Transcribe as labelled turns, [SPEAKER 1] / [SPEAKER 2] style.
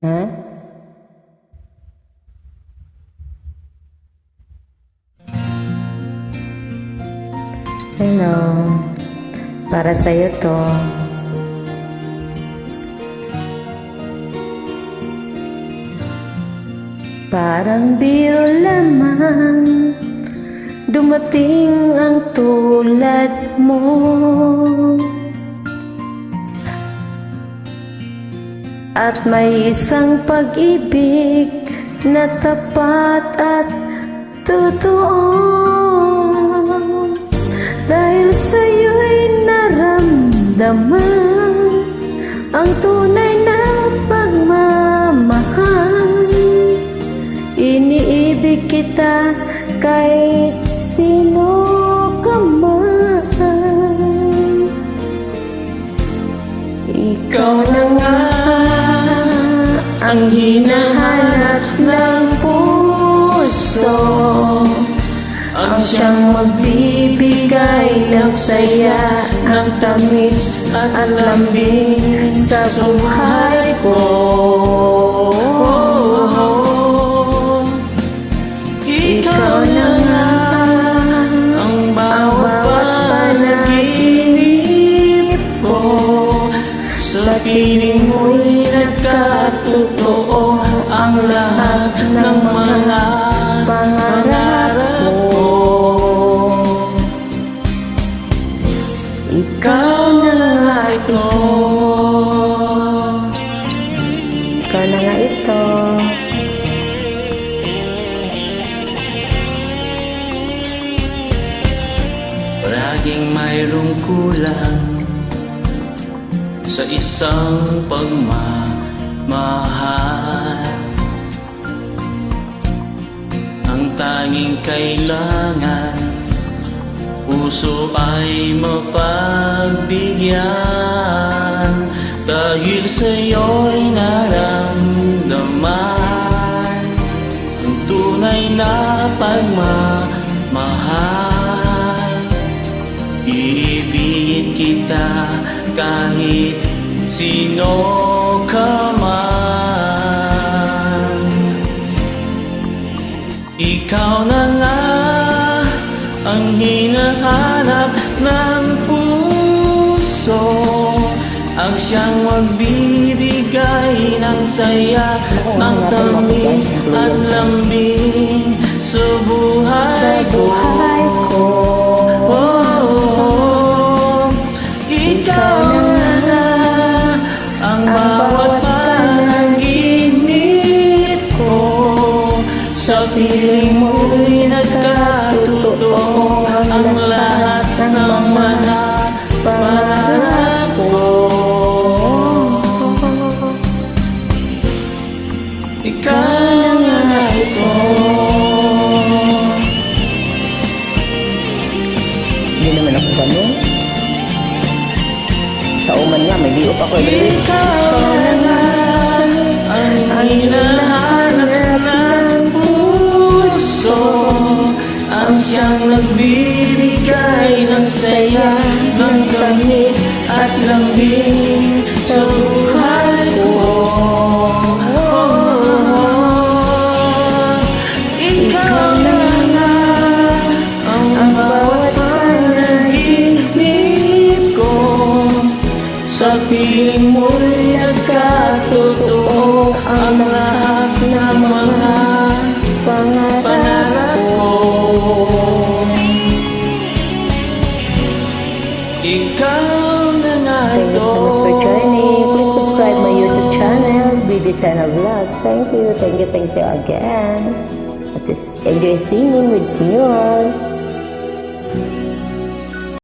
[SPEAKER 1] Ha? Hello. Para sa'yo to. Parang biro lamang dumating ang tulad mo. At may isang pag-ibig na tapat at totoo. Dahil sa'yo'y naramdaman ang tunay na pagmamahal. Iniibig kita kahit sino ka man. Ikaw na nga ang hinahanap ng puso, ang siyang magbibigay ng saya, ng tamis at lambing sa buhay ko. Ikaw na nga ang bawat panaginip ko, sa piling mo'y nagkatotoo ang lahat ng mga pangarap ko. Ikaw na nga ito. Ikaw na nga ito.
[SPEAKER 2] Laging mayroong kulang sa isang pagmamahal. Ang tanging kailangan, puso ay mapagbigyan. Dahil sa'yo'y naramdaman ang tunay na pagmamahal. Iibigin kita kahit sino ka man. Ikaw na nga ang hinahanap ng puso, ang siyang magbibigay ng saya, ng tamis at lambing sa buhay ko. Ikaw na ang bawat panaginip ko, sa piling mo'y nagkatotoo ang lahat ng mga pangarap ko. Ikaw na ito.
[SPEAKER 1] Hindi naman ako ganun. Sa uman nga, may liop ako.
[SPEAKER 2] Ikaw na ang hinahanap ng puso, ang siyang nagbibigay ng saya, ng tamis at lambing sa buhay ko. Ikaw na ang bawat panaginip ko, sa piling mo'y nagkatotoo ang lahat ng mga pangarap ko. Ikaw na nga
[SPEAKER 1] Thank you
[SPEAKER 2] ito.
[SPEAKER 1] so much for joining. Please subscribe my YouTube channel, BJ Channel Vlog. Thank you again. At enjoy singing with me all.